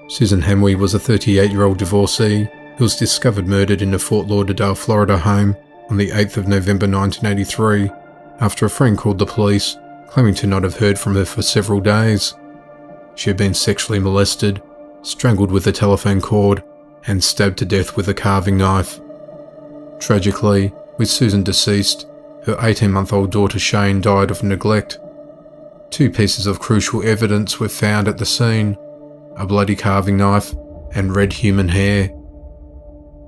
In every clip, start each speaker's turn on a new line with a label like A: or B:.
A: Susan Hamwee was a 38-year-old divorcee who was discovered murdered in a Fort Lauderdale, Florida home on the 8th of November 1983 after a friend called the police, claiming to not have heard from her for several days. She had been sexually molested, strangled with a telephone cord, and stabbed to death with a carving knife. Tragically, with Susan deceased, her 18-month-old daughter Shane died of neglect. 2 pieces of crucial evidence were found at the scene: a bloody carving knife and red human hair.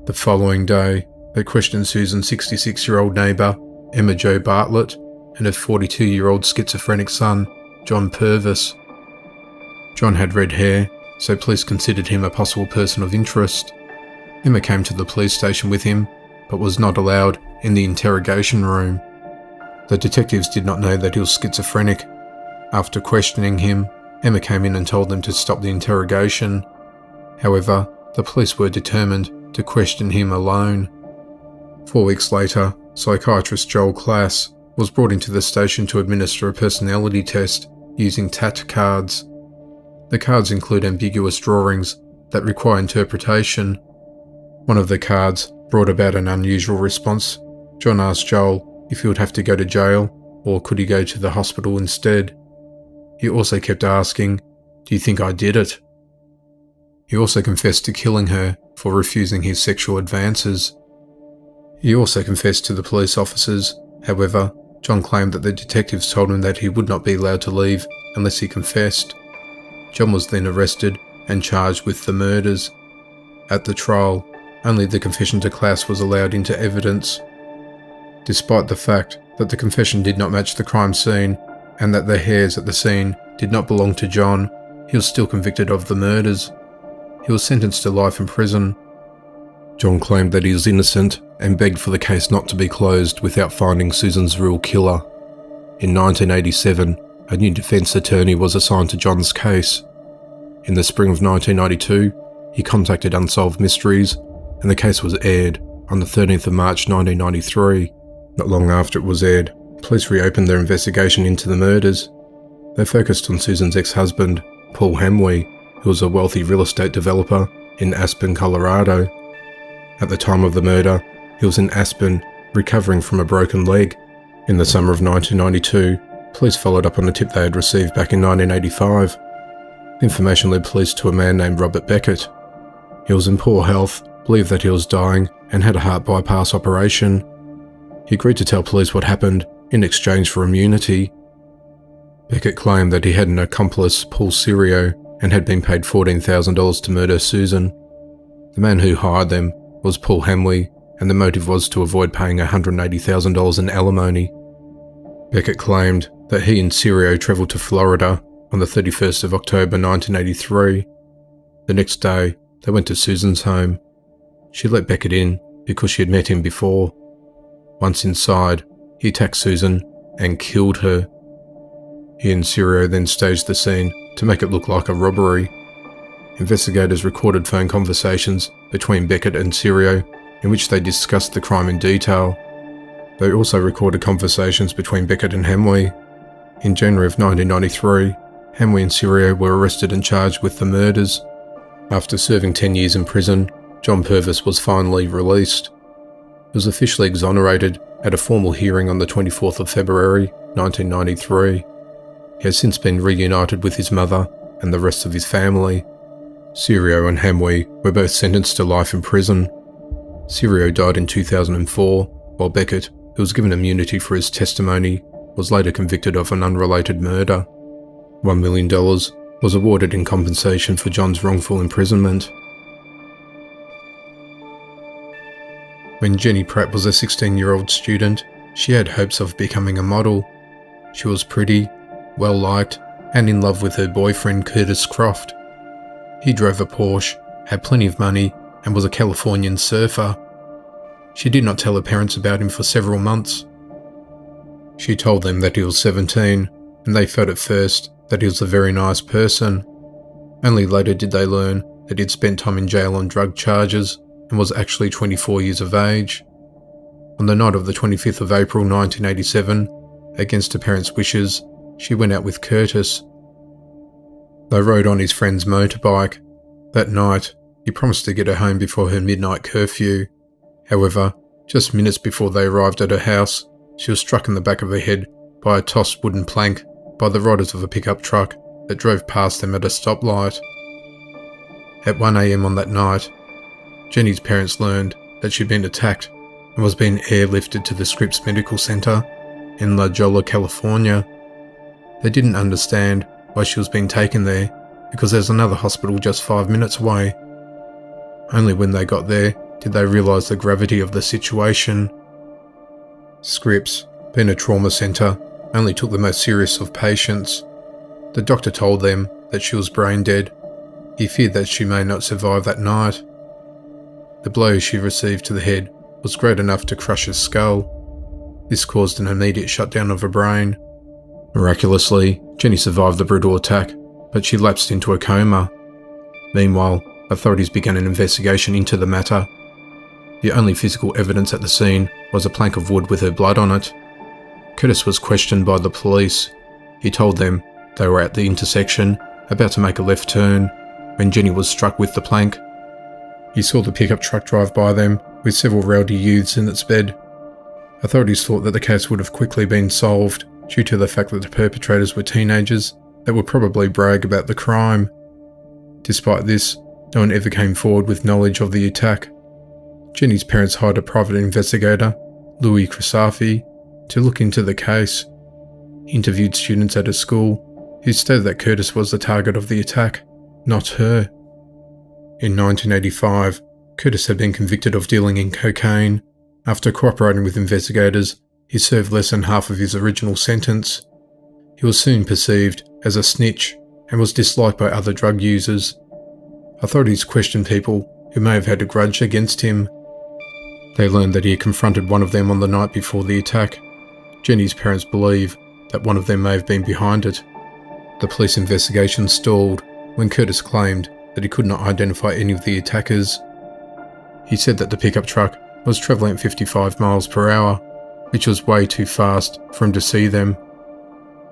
A: The following day, they questioned Susan's 66-year-old neighbour, Emma Jo Bartlett, and her 42-year-old schizophrenic son, John Purvis. John had red hair, so police considered him a possible person of interest. Emma came to the police station with him, but was not allowed in the interrogation room. The detectives did not know that he was schizophrenic. After questioning him, Emma came in and told them to stop the interrogation. However, the police were determined to question him alone. 4 weeks later, psychiatrist Joel Klass was brought into the station to administer a personality test using TAT cards. The cards include ambiguous drawings that require interpretation. One of the cards brought about an unusual response. John asked Joel if he would have to go to jail or could he go to the hospital instead. He also kept asking, "Do you think I did it?" He also confessed to killing her for refusing his sexual advances. He also confessed to the police officers. However, John claimed that the detectives told him that he would not be allowed to leave unless he confessed. John was then arrested and charged with the murders. At the trial, only the confession to Klass was allowed into evidence. Despite the fact that the confession did not match the crime scene and that the hairs at the scene did not belong to John, he was still convicted of the murders. He was sentenced to life in prison. John claimed that he was innocent and begged for the case not to be closed without finding Susan's real killer. In 1987, a new defence attorney was assigned to John's case. In the spring of 1992, he contacted Unsolved Mysteries, and the case was aired on the 13th of March 1993. Not long after it was aired, police reopened their investigation into the murders. They focused on Susan's ex-husband, Paul Hamwee, who was a wealthy real estate developer in Aspen, Colorado. At the time of the murder, he was in Aspen, recovering from a broken leg. In the summer of 1992, police followed up on a tip they had received back in 1985. The information led police to a man named Robert Beckett. He was in poor health, believed that he was dying, and had a heart bypass operation. He agreed to tell police what happened in exchange for immunity. Beckett claimed that he had an accomplice, Paul Serio, and had been paid $14,000 to murder Susan. The man who hired them was Paul Hamwee, and the motive was to avoid paying $180,000 in alimony. Beckett claimed that he and Serio travelled to Florida on the 31st of October 1983. The next day, they went to Susan's home. She let Beckett in because she had met him before. Once inside, he attacked Susan and killed her. He and Serio then staged the scene to make it look like a robbery. Investigators recorded phone conversations between Beckett and Serio in which they discussed the crime in detail. They also recorded conversations between Beckett and Hamwee. In January of 1993, Hamwee and Serio were arrested and charged with the murders. After serving 10 years in prison, John Purvis was finally released. He was officially exonerated at a formal hearing on the 24th of February 1993. He has since been reunited with his mother and the rest of his family. Serio and Hamwee were both sentenced to life in prison. Serio died in 2004, while Beckett, who was given immunity for his testimony, was later convicted of an unrelated murder. $1 million was awarded in compensation for John's wrongful imprisonment. When Jenny Pratt was a 16-year-old student, she had hopes of becoming a model. She was pretty, well-liked, and in love with her boyfriend Curtis Croft. He drove a Porsche, had plenty of money, and was a Californian surfer. She did not tell her parents about him for several months. She told them that he was 17, and they felt at first that he was a very nice person. Only later did they learn that he'd spent time in jail on drug charges and was actually 24 years of age. On the night of the 25th of April 1987, against her parents' wishes, she went out with Curtis. They rode on his friend's motorbike. That night, he promised to get her home before her midnight curfew. However, just minutes before they arrived at her house, she was struck in the back of the head by a tossed wooden plank by the riders of a pickup truck that drove past them at a stoplight. At 1 a.m. on that night, Jenny's parents learned that she'd been attacked and was being airlifted to the Scripps Medical Center in La Jolla, California. They didn't understand why she was being taken there because there's another hospital just 5 minutes away. Only when they got there did they realise the gravity of the situation. Scripps, being a trauma centre, only took the most serious of patients. The doctor told them that she was brain dead. He feared that she may not survive that night. The blow she received to the head was great enough to crush her skull. This caused an immediate shutdown of her brain. Miraculously, Jenny survived the brutal attack, but she lapsed into a coma. Meanwhile, authorities began an investigation into the matter. The only physical evidence at the scene was a plank of wood with her blood on it. Curtis was questioned by the police. He told them they were at the intersection, about to make a left turn, when Jenny was struck with the plank. He saw the pickup truck drive by them, with several rowdy youths in its bed. Authorities thought that the case would have quickly been solved, due to the fact that the perpetrators were teenagers that would probably brag about the crime. Despite this, no one ever came forward with knowledge of the attack. Jenny's parents hired a private investigator, Louis Crisafi, to look into the case. He interviewed students at his school, who stated that Curtis was the target of the attack, not her. In 1985, Curtis had been convicted of dealing in cocaine. After cooperating with investigators, he served less than half of his original sentence. He was soon perceived as a snitch and was disliked by other drug users. Authorities questioned people who may have had a grudge against him. They learned that he had confronted one of them on the night before the attack. Jenny's parents believe that one of them may have been behind it. The police investigation stalled when Curtis claimed that he could not identify any of the attackers. He said that the pickup truck was travelling at 55 miles per hour, which was way too fast for him to see them.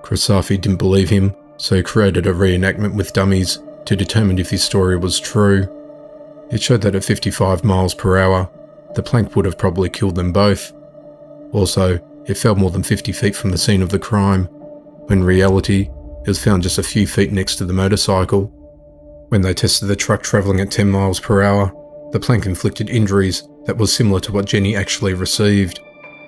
A: Crisafi didn't believe him, so he created a reenactment with dummies to determine if his story was true. It showed that at 55 miles per hour, the plank would have probably killed them both. Also, it fell more than 50 feet from the scene of the crime, when in reality, it was found just a few feet next to the motorcycle. When they tested the truck travelling at 10 miles per hour, the plank inflicted injuries that was similar to what Jenny actually received,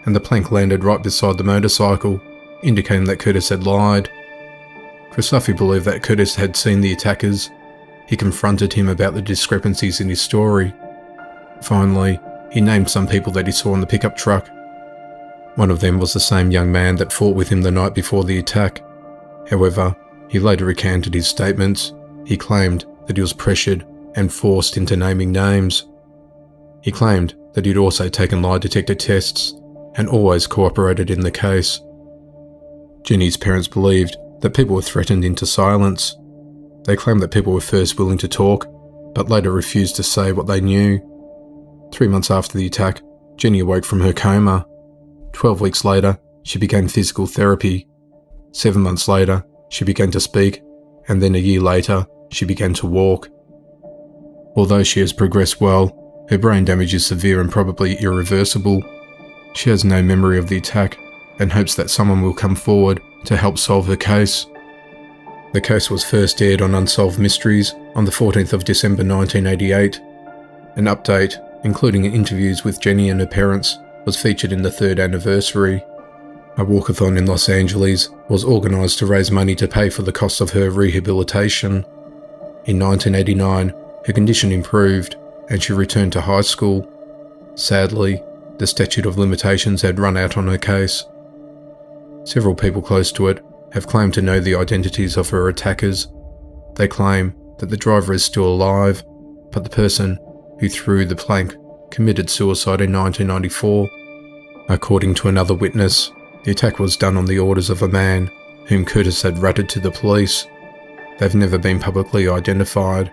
A: and the plank landed right beside the motorcycle, indicating that Curtis had lied. Crisafi believed that Curtis had seen the attackers. He confronted him about the discrepancies in his story. Finally, he named some people that he saw in the pickup truck. One of them was the same young man that fought with him the night before the attack. However, he later recanted his statements. He claimed that he was pressured and forced into naming names. He claimed that he'd also taken lie detector tests and always cooperated in the case. Jenny's parents believed that people were threatened into silence. They claimed that people were first willing to talk, but later refused to say what they knew. 3 months after the attack, Jenny awoke from her coma. 12 weeks later, she began physical therapy. 7 months later, she began to speak, and then a year later, she began to walk. Although she has progressed well, her brain damage is severe and probably irreversible. She has no memory of the attack and hopes that someone will come forward to help solve her case. The case was first aired on Unsolved Mysteries on the 14th of December 1988. An update, including interviews with Jenny and her parents, was featured in the 3rd anniversary. A walkathon in Los Angeles was organised to raise money to pay for the cost of her rehabilitation. In 1989, her condition improved and she returned to high school. Sadly, the statute of limitations had run out on her case. Several people close to it have claimed to know the identities of her attackers. They claim that the driver is still alive, but the person who threw the plank committed suicide in 1994. According to another witness, the attack was done on the orders of a man whom Curtis had ratted to the police. They've never been publicly identified.